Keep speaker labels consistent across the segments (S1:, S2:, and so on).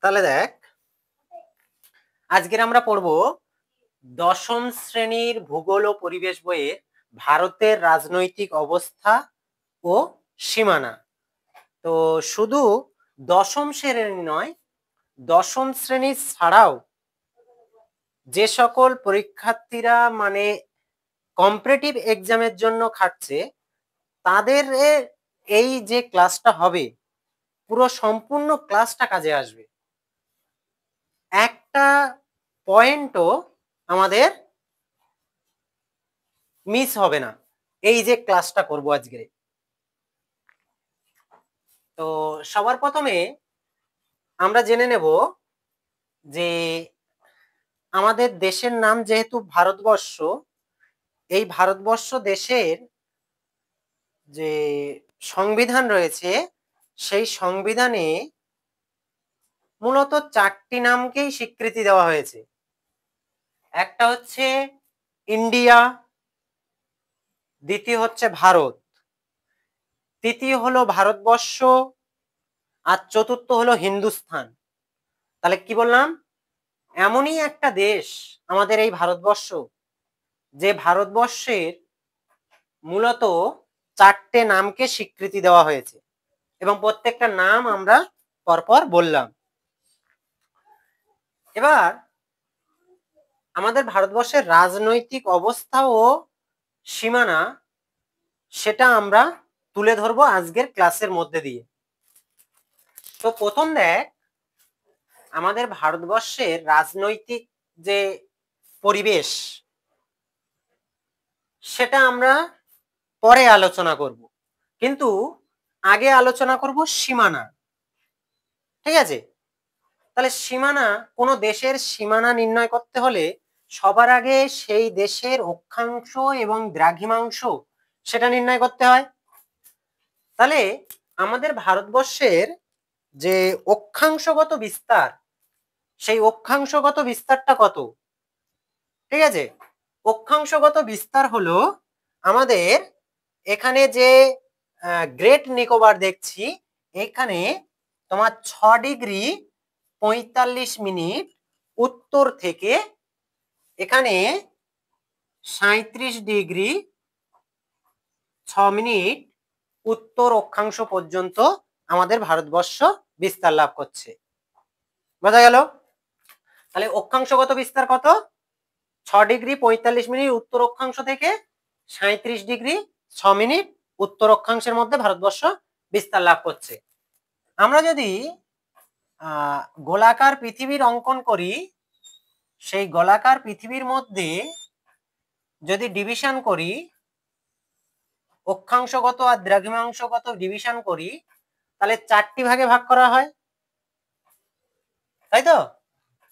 S1: তাহলে দেখ, আজকের আমরা পড়ব দশম শ্রেণীর ভূগোল ও পরিবেশ বইয়ের ভারতের রাজনৈতিক অবস্থা ও সীমানা। তো শুধু দশম শ্রেণী নয়, দশম শ্রেণী ছাড়াও যে সকল পরীক্ষার্থীরা মানে কম্পিটিটিভ এক্সামের জন্য খাটছে তাদের এই যে ক্লাসটা হবে পুরো সম্পূর্ণ ক্লাসটা কাজে আসবে। একটা পয়েন্টও আমাদের মিস হবে না এই যে ক্লাসটা করব আজকে। তো সবার প্রথমে আমরা জেনে নেব যে আমাদের দেশের নাম যেহেতু ভারতবর্ষ, এই ভারতবর্ষ দেশের যে সংবিধান রয়েছে সেই সংবিধানে মূলত চারটি নামকেই স্বীকৃতি দেওয়া হয়েছে। একটা হচ্ছে ইন্ডিয়া, দ্বিতীয় হচ্ছে ভারত, তৃতীয় হলো ভারতবর্ষ, আর চতুর্থ হলো হিন্দুস্তান। তাহলে কি বললাম, এমনই একটা দেশ আমাদের এই ভারতবর্ষ যে ভারতবর্ষের মূলত চারটে নামকে স্বীকৃতি দেওয়া হয়েছে এবং প্রত্যেকটা নাম আমরা পরপর বললাম। এবার আমাদের ভারতবর্ষের রাজনৈতিক অবস্থা ও সীমানা সেটা আমরা তুলে ধরবো আজকের ক্লাসের মধ্যে দিয়ে। তো প্রথম দেখ, আমাদের ভারতবর্ষের রাজনৈতিক যে পরিবেশ সেটা আমরা পরে আলোচনা করব, কিন্তু আগে আলোচনা করব সীমানা। ঠিক আছে? তাহলে সীমানা, কোনো দেশের সীমানা নির্ণয় করতে হলে সবার আগে সেই দেশের অক্ষাংশ এবং দ্রাঘিমাংশ সেটা নির্ণয় করতে হয়। তাহলে আমাদের ভারতবর্ষের যে অক্ষাংশগত বিস্তার, সেই অক্ষাংশগত বিস্তারটা কত? ঠিক আছে, অক্ষাংশগত বিস্তার হলো আমাদের এখানে যে গ্রেট নিকোবর দেখছি, এখানে তোমার 6°45' উত্তর থেকে এখানে 37°6' উত্তর অক্ষাংশ পর্যন্ত আমাদের ভারতবর্ষ বিস্তার লাভ করছে। বোঝা গেল? তাহলে অক্ষাংশগত বিস্তার কত? 6°45' উত্তর অক্ষাংশ থেকে 37°6' উত্তর অক্ষাংশের মধ্যে ভারতবর্ষ বিস্তার লাভ করছে। আমরা যদি গোলাকার পৃথিবীর অঙ্কন করি, সেই গোলাকার পৃথিবীর মধ্যে যদি ডিভিশন করি, অক্ষাংশগত আর দ্রাঘিমাংশগত ডিভিশন করি, তাহলে চারটি ভাগে ভাগ করা হয়, তাই তো?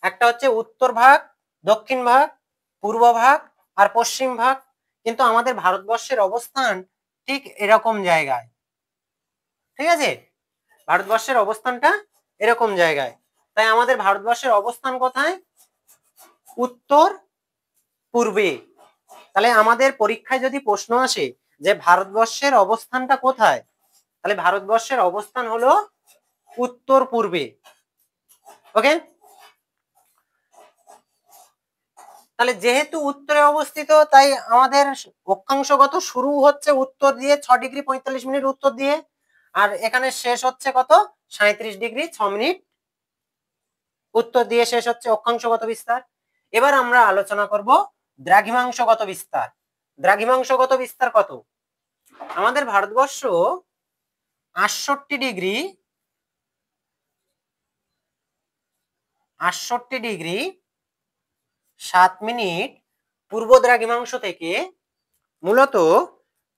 S1: একটা হচ্ছে উত্তর ভাগ, দক্ষিণ ভাগ, পূর্ব ভাগ আর পশ্চিম ভাগ। কিন্তু আমাদের ভারতবর্ষের অবস্থান ঠিক এরকম জায়গায়। ঠিক আছে, ভারতবর্ষের অবস্থানটা এরকম জায়গায়। তাই আমাদের ভারতবর্ষের অবস্থান কোথায়? উত্তর পূর্বে। তাহলে আমাদের পরীক্ষায় যদি প্রশ্ন আসে যে ভারতবর্ষের অবস্থানটা কোথায়, তাহলে ভারতবর্ষের অবস্থান হলো উত্তর পূর্বে। ওকে, তাহলে যেহেতু উত্তরে অবস্থিত তাই আমাদের অক্ষাংশগত শুরু হচ্ছে উত্তর দিয়ে 6°45' উত্তর দিয়ে, আর এখানে শেষ হচ্ছে কত? 37°6' উত্তর দিয়ে শেষ হচ্ছে অক্ষাংশগত বিস্তার। এবার আমরা আলোচনা করব দ্রাঘিমাংশগত বিস্তার। দ্রাঘিমাংশগত বিস্তার কত? আমাদের ভারতবর্ষ 68°7' পূর্ব দ্রাঘিমাংশ থেকে মূলত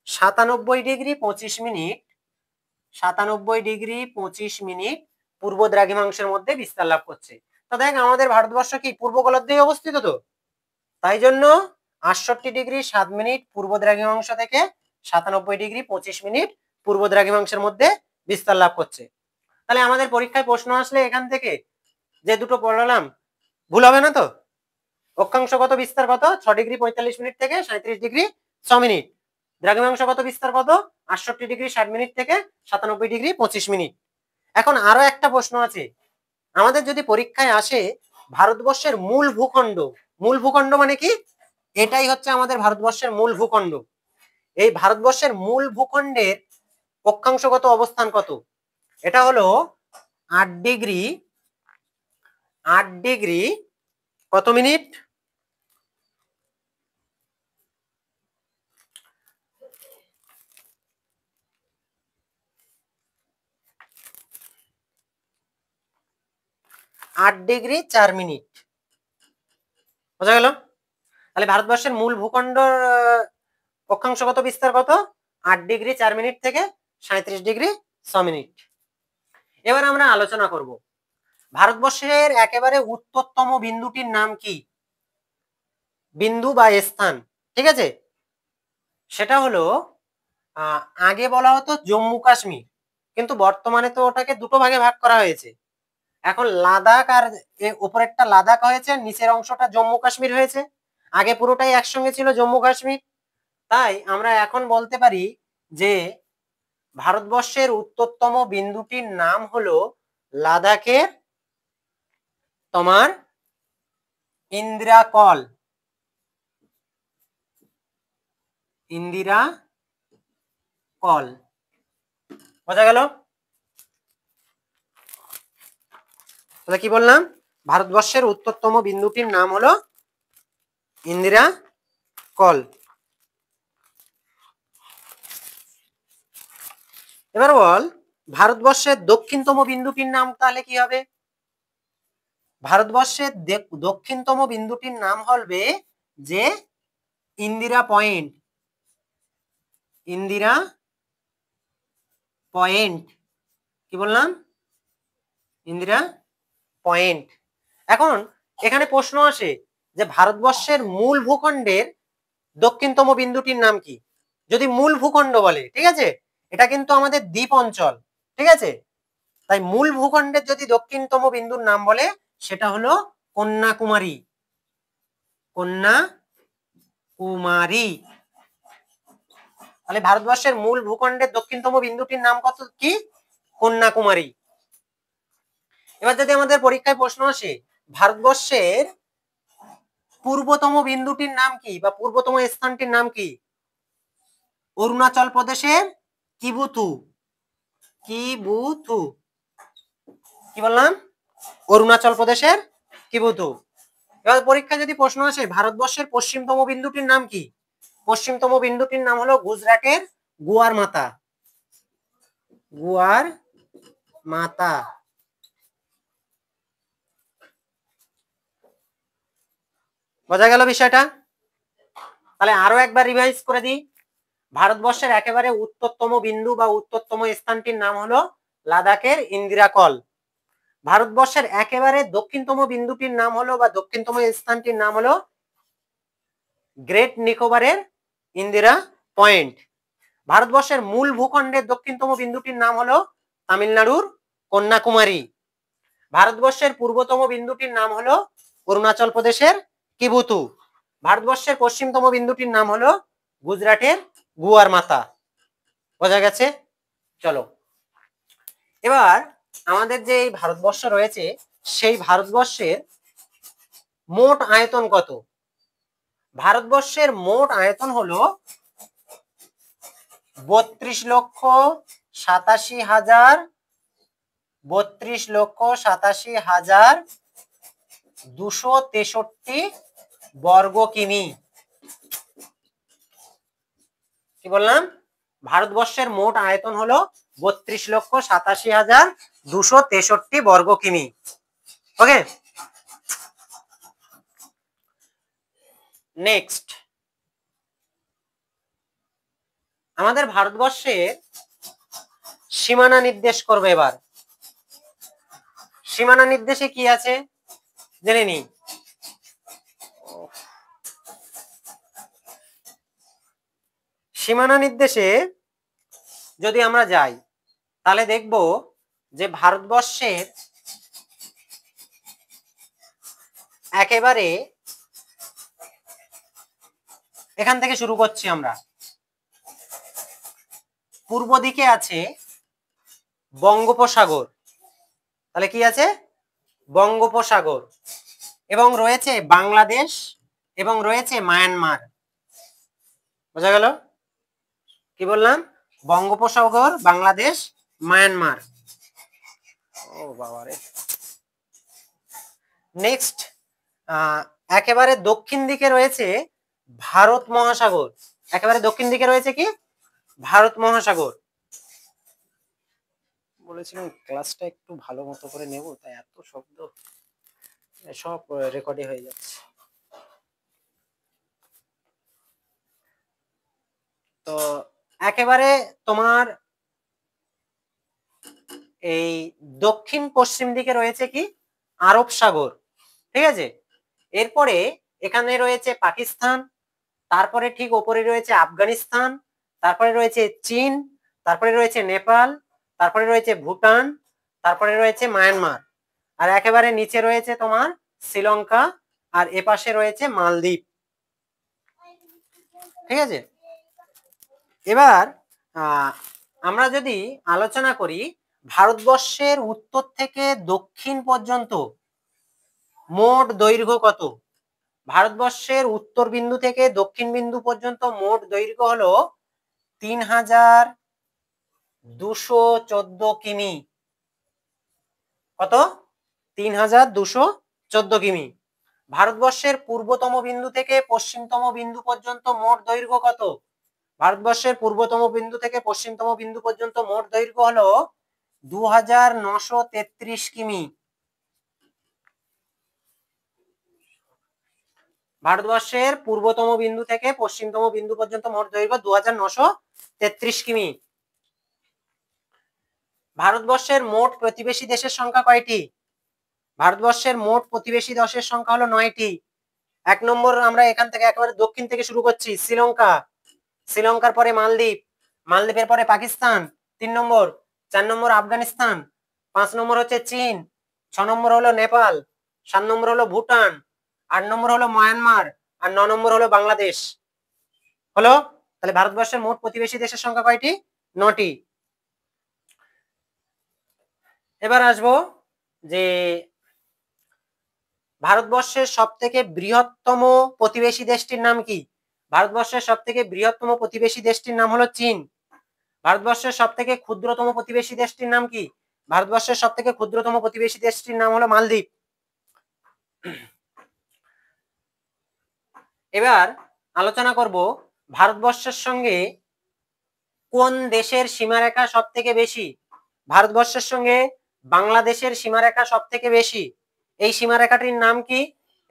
S1: 97°25' পূর্ব দ্রাঘিমাংশের মধ্যে বিস্তার লাভ করছে। তো দেখ, আমাদের ভারতবর্ষ কি পূর্ব গোলার্ধে অবস্থিত, তো তাই জন্য 68°7' পূর্ব দ্রাঘিমাংশ থেকে 97°25' পূর্ব দ্রাঘিমাংশের মধ্যে বিস্তার লাভ করছে। তাহলে আমাদের পরীক্ষায় প্রশ্ন আসলে এখান থেকে যে দুটো পড়লাম, ভুল হবে না তো? অক্ষাংশগত বিস্তার কত? 6°45' থেকে 37°6'। দ্রাঘিমাংশগত বিস্তার কত? 68°7' থেকে 97°25'। এখন আরো একটা প্রশ্ন আছে, আমাদের যদি পরীক্ষায় আসে ভারতবর্ষের মূল ভূখণ্ড মানে কি, এটাই হচ্ছে আমাদের ভারতবর্ষের মূল ভূখণ্ড। এই ভারতবর্ষের মূল ভূখণ্ডের অক্ষাংশগত অবস্থান কত? এটা হলো 8 ডিগ্রি, 8 ডিগ্রি কত মিনিট? 8 degree 4 minute. বোঝা গেল? তাহলে ভারতবর্ষের মূল ভূখণ্ড অক্ষাংশগত বিস্তার কত? 8 ডিগ্রি 4 মিনিট থেকে 37 ডিগ্রি 6 মিনিট। এবার আমরা আলোচনা করব ভারতবর্ষের একেবারে উত্তরতম বিন্দুটির নাম কি? বিন্দু বা স্থান, ঠিক আছে? সেটা হলো আগে বলা হতো জম্মু কাশ্মীর, কিন্তু বর্তমানে তো ওটাকে দুটো ভাগে ভাগ করা হয়েছে। এখন লাদাখ আর উপরেরটা লাদাখ হয়েছে, নিচের অংশটা জম্মু কাশ্মীর হয়েছে। আগে পুরোটাই একসঙ্গে ছিল জম্মু কাশ্মীর। তাই আমরা এখন বলতে পারি যে ভারতবর্ষের উত্তরতম বিন্দুটির নাম হলো লাদাখের তোমার ইন্দিরা কল, ইন্দিরা কল। বোঝা গেল? তাহলে কি বললাম? ভারতবর্ষের উত্তরতম বিন্দুটির নাম হলো ইন্দিরা কল। এবার বল ভারতবর্ষের দক্ষিণতম বিন্দুটির নাম তাহলে কি হবে? ভারতবর্ষের দক্ষিণতম বিন্দুটির নাম হবে যে ইন্দিরা পয়েন্ট, ইন্দিরা পয়েন্ট। কি বললাম? ইন্দিরা পয়েন্ট। এখন এখানে প্রশ্ন আসে যে ভারতবর্ষের মূল ভূখণ্ডের দক্ষিণতম বিন্দুটির নাম কি? যদি মূল ভূখণ্ড বলে, ঠিক আছে, এটা কিন্তু আমাদের দ্বীপ অঞ্চল, ঠিক আছে? তাই মূল ভূখণ্ডের যদি দক্ষিণতম বিন্দুর নাম বলে সেটা হলো কন্যাকুমারী, কন্যাকুমারী। তাহলে ভারতবর্ষের মূল ভূখণ্ডের দক্ষিণতম বিন্দুটির নাম কত কি? কন্যাকুমারী। এবার যদি আমাদের পরীক্ষায় প্রশ্ন আসে ভারতবর্ষের পূর্বতম বিন্দুটির নাম কি বা পূর্বতম স্থানটির নাম কি? অরুণাচল প্রদেশের কিবুথু, কিবুথু। কি বললাম? অরুণাচল প্রদেশের কিবুথু। এবার পরীক্ষায় যদি প্রশ্ন আসে ভারতবর্ষের পশ্চিমতম বিন্দুটির নাম কি? পশ্চিমতম বিন্দুটির নাম হলো গুজরাটের গোয়ার মাতা, গোয়ার মাতা। বোঝা গেল বিষয়টা? তাহলে আরো একবার রিভাইজ করে দিই। ভারতবর্ষের একেবারে উত্তরতম বিন্দু বা উত্তরতম স্থানটির নাম হলো লাদাখের ইন্দিরা কল। ভারতবর্ষের একেবারে দক্ষিণতম বিন্দুটির নাম হলো বা দক্ষিণতম স্থানটির নাম হলো গ্রেট নিকোবরের ইন্দিরা পয়েন্ট। ভারতবর্ষের মূল ভূখণ্ডের দক্ষিণতম বিন্দুটির নাম হলো তামিলনাড়ুর কন্যাকুমারী। ভারতবর্ষের পূর্বতম বিন্দুটির নাম হলো অরুণাচল প্রদেশের কিবুথু। ভারতবর্ষের পশ্চিমতম বিন্দুটির নাম হলো গুজরাটের গোয়ার মাতা। বোঝা গেছে? চলো এবার আমাদের যে এই ভারতবর্ষ রয়েছে সেই ভারতবর্ষের মোট আয়তন কত? ভারতবর্ষের মোট আয়তন হলো 32,87,263 বর্গ কিমি। কি বললাম? ভারতবর্ষের মোট আয়তন হলো 32,87,263 বর্গ কিমি। ওকে, নেক্সট আমাদের ভারতবর্ষের সীমানা নির্দেশ করবে। এবার সীমানা নির্দেশে কি আছে জেনে নিই। সীমানা নির্দেশে যদি আমরা যাই তাহলে দেখব যে ভারতবর্ষের একেবারে এখান থেকে শুরু করছি আমরা। পূর্ব দিকে আছে বঙ্গোপসাগর। তাহলে কি আছে? বঙ্গোপসাগর, এবং রয়েছে বাংলাদেশ এবং রয়েছে মায়ানমার। বোঝা গেল? কি বললাম? বঙ্গোপসাগর, বাংলাদেশ, মায়ানমার। ও বাবা রে। নেক্সট, একেবারে দক্ষিণ দিকে রয়েছে ভারত মহাসাগর। একেবারে দক্ষিণ দিকে রয়েছে কি? ভারত মহাসাগর। বলেছিলাম ক্লাসটা একটু ভালো মতো করে নেব, তাই এত শব্দ সব রেকর্ডে হয়ে যাচ্ছে। তো একেবারে তোমার এই দক্ষিণ পশ্চিম দিকে রয়েছে কি? আরব সাগর। ঠিক আছে, এরপরে এখানে রয়েছে পাকিস্তান, তারপরে ঠিক ওপরে রয়েছে আফগানিস্তান, তারপরে রয়েছে চীন, তারপরে রয়েছে নেপাল, তারপরে রয়েছে ভুটান, তারপরে রয়েছে মায়ানমার, আর একেবারে নিচে রয়েছে তোমার শ্রীলঙ্কা, আর এপাশে রয়েছে মালদ্বীপ। ঠিক আছে, এবার আমরা যদি আলোচনা করি ভারতবর্ষের উত্তর থেকে দক্ষিণ পর্যন্ত মোট দৈর্ঘ্য কত? ভারতবর্ষের উত্তর বিন্দু থেকে দক্ষিণ বিন্দু পর্যন্ত মোট দৈর্ঘ্য হলো ৩,২১৪ কিমি। কত? ৩,২১৪ কিমি। ভারতবর্ষের পূর্বতম বিন্দু থেকে পশ্চিমতম বিন্দু পর্যন্ত মোট দৈর্ঘ্য কত? ভারতবর্ষের পূর্বতম বিন্দু থেকে পশ্চিমতম বিন্দু পর্যন্ত মোট দৈর্ঘ্য হলো ২,৯৩৩ কিমি। ভারতবর্ষের পূর্বতম বিন্দু থেকে পশ্চিমতম বিন্দু পর্যন্ত মোট দৈর্ঘ্য ২,৯৩৩ কিমি। ভারতবর্ষের মোট প্রতিবেশী দেশের সংখ্যা কয়টি? ভারতবর্ষের মোট প্রতিবেশী দেশের সংখ্যা হলো ৯টি। ১ নম্বর আমরা এখান থেকে একেবারে দক্ষিণ থেকে শুরু করছি, শ্রীলঙ্কা, শ্রীলঙ্কার পরে মালদ্বীপ, মালদ্বীপের পরে পাকিস্তান ৩ নম্বর, ৪ নম্বর আফগানিস্তান, ৫ নম্বর হচ্ছে চীন, ৬ নম্বর হলো নেপাল, ৭ নম্বর হলো ভুটান, ৮ নম্বর হলো মায়ানমার, আর ৯ নম্বর হলো বাংলাদেশ। হলো? তাহলে ভারতবর্ষের মোট প্রতিবেশী দেশের সংখ্যা কয়টি? ৯টি। এবার আসবো যে ভারতবর্ষের সবথেকে বৃহত্তম প্রতিবেশী দেশটির নাম কি? ভারতবর্ষের সবথেকে বৃহত্তম প্রতিবেশী দেশটির নাম হলো চীন। ভারতবর্ষের সবথেকে ক্ষুদ্রতম প্রতিবেশী দেশটির নাম কি? ভারতবর্ষের সবথেকে ক্ষুদ্রতম প্রতিবেশী দেশটির নাম হলো মালদ্বীপ। এবার আলোচনা করব ভারতবর্ষের সঙ্গে কোন দেশের সীমারেখা সবথেকে বেশি? ভারতবর্ষের সঙ্গে বাংলাদেশের সীমারেখা সবথেকে বেশি। এই সীমারেখাটির নাম কি?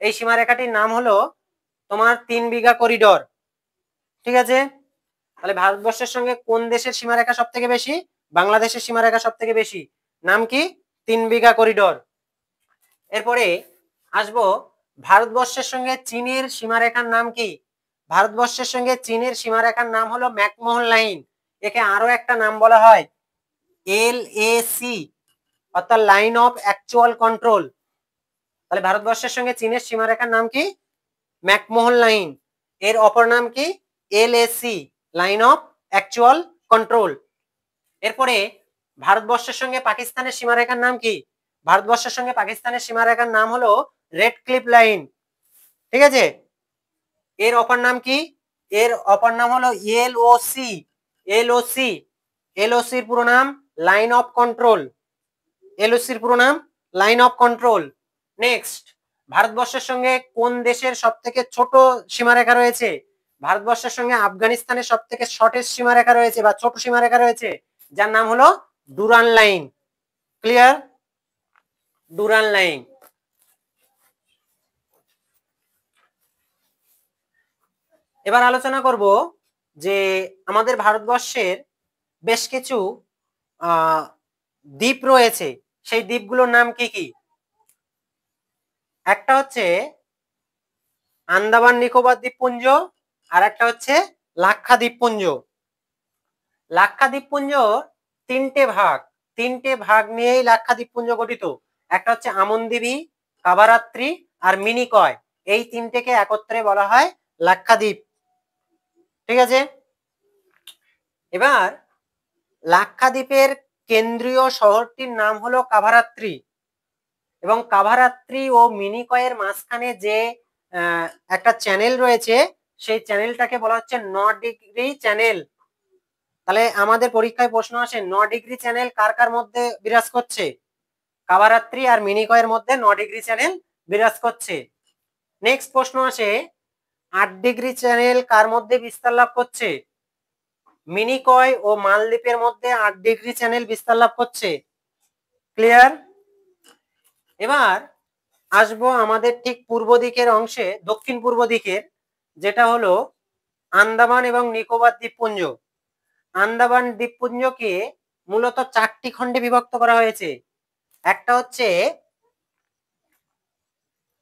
S1: এই সীমারেখাটির নাম হলো তোমার ৩ বিঘা করিডোর। ঠিক আছে, তাহলে ভারতবর্ষের সঙ্গে কোন দেশের সীমারেখা সবথেকে বেশি? বাংলাদেশের সীমারেখা সবথেকে বেশি। নাম কি? ৩ বিঘা করিডোর। এরপরে আসবো ভারতবর্ষের সঙ্গে চীনের সীমারেখার নাম কি? ভারতবর্ষের সঙ্গে চীনের সীমারেখার নাম হলো ম্যাকমোহন লাইন। একে আরো একটা নাম বলা হয় LAC, অর্থাৎ লাইন অফ অ্যাকচুয়াল কন্ট্রোল। তাহলে ভারতবর্ষের সঙ্গে চীনের সীমারেখার নাম কি? McMahon line. এর অপর নাম কি? LAC, line of actual control. এরপরে ভারতবর্ষের সঙ্গে পাকিস্তানের সীমারেখার নাম কি? ভারতবর্ষের সঙ্গে পাকিস্তানের সীমারেখার নাম হলো রেড ক্লিফ লাইন। ঠিক আছে, এর অপর নাম কি? এর অপর নাম হলো LOC। LOCর পুরো নাম লাইন অফ কন্ট্রোল। LOCর পুরো নাম লাইন অফ কন্ট্রোল। নেক্সট, ভারতবর্ষের সঙ্গে কোন দেশের সবথেকে ছোট সীমারেখা রয়েছে? ভারতবর্ষের সঙ্গে আফগানিস্তানের সবথেকে শর্টেস্ট সীমারেখা রয়েছে বা ছোট সীমারেখা রয়েছে, যার নাম হলো Duran line. Clear? Duran line. এবার আলোচনা করব যে আমাদের ভারতবর্ষের বেশ কিছু দ্বীপ রয়েছে, সেই দ্বীপগুলোর নাম কি কি? একটা হচ্ছে আন্দামান নিকোবর দ্বীপপুঞ্জ, আর একটা হচ্ছে লাক্ষা দ্বীপপুঞ্জ। লাক্ষা দ্বীপপুঞ্জ তিনটে ভাগ নিয়েই লাক্ষা দ্বীপপুঞ্জ গঠিত। একটা হচ্ছে আমনদ্বীপী, কাবারাত্রি আর মিনিকয়। এই তিনটেকে একত্রে বলা হয় লাক্ষাদ্বীপ। ঠিক আছে, এবার লাক্ষাদ্বীপের কেন্দ্রীয় শহরটির নাম হলো কাভারাত্রি। এবং কাভারাত্রি ও মিনিকয়ের মাঝখানে যে একটা চ্যানেল রয়েছে সেই চ্যানেলটাকে বলা হচ্ছে 9 ডিগ্রি চ্যানেল। তাহলে আমাদের পরীক্ষায় প্রশ্ন আসে 9 ডিগ্রি চ্যানেল কার কার মধ্যে বিরাজ করছে? কাভারাত্রি আর মিনিকয়ের মধ্যে 9 ডিগ্রি চ্যানেল বিরাজ করছে। নেক্সট প্রশ্ন আসে 8 ডিগ্রি চ্যানেল কার মধ্যে বিস্তার লাভ করছে? মিনিকয় ও মালদ্বীপের মধ্যে 8 ডিগ্রি চ্যানেল বিস্তার লাভ করছে। ক্লিয়ার? এবার আসবো আমাদের ঠিক পূর্ব দিকের অংশে, দক্ষিণ পূর্ব দিকের, যেটা হলো আন্দামান এবং নিকোবর দ্বীপপুঞ্জ। আন্দামান দ্বীপপুঞ্জকে মূলত 4টি খণ্ডে বিভক্ত করা হয়েছে। একটা হচ্ছে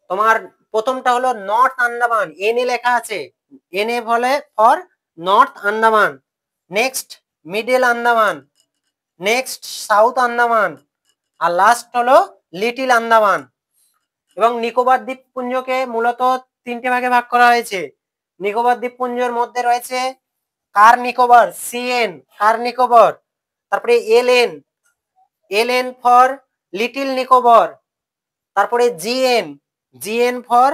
S1: তোমার, প্রথমটা হলো নর্থ আন্দামান, এনএ লেখা আছে, এনএ বলে for north Andaman. Next middle Andaman, next south Andaman, আর লাস্ট হলো লিটল আন্দামান। এবং নিকোবর দ্বীপপুঞ্জকে মূলত 3টে ভাগে ভাগ করা হয়েছে। নিকোবর দ্বীপপুঞ্জের মধ্যে রয়েছে কার নিকোবর, সিএন কার নিকোবর, তারপরে LN, LN for Little Nicobar, তারপরে GN, GN for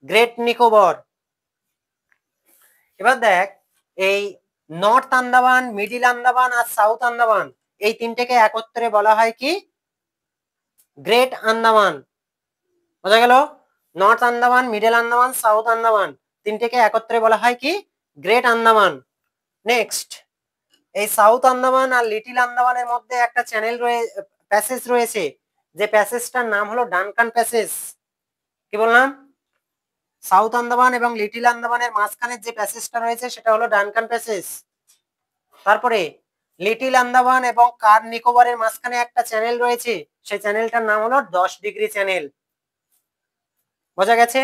S1: Great Nicobar. এবার দেখ, এই নর্থ আন্দামান, মিডল আন্দামান আর সাউথ আন্দামান, এই 3টেকে একত্রে বলা হয় কি? গ্রেট আন্দামান। বোঝা গেল? North Andaman, Middle Andaman, South Andaman 3টেকে একত্রে বলা হয় কি? গ্রেট আন্দামান। নেক্সট, এই সাউথ আন্দামান আর লিটল আন্দামানের মধ্যে একটা চ্যানেল প্যাসেজ রয়েছে, যে প্যাসেজটার নাম হলো ডানকান প্যাসেজ। কি বললাম? সাউথ আন্দামান এবং লিটল আন্দামানের মাঝখানে যে প্যাসেজটা রয়েছে সেটা হলো ডানকান প্যাসেজ। তারপরে লিটল আন্দামান এবং কার নিকোবরের মাঝখানে একটা চ্যানেল রয়েছে, সেই চ্যানেলটার নাম হলো 10 ডিগ্রি চ্যানেল। বোঝা গেছে?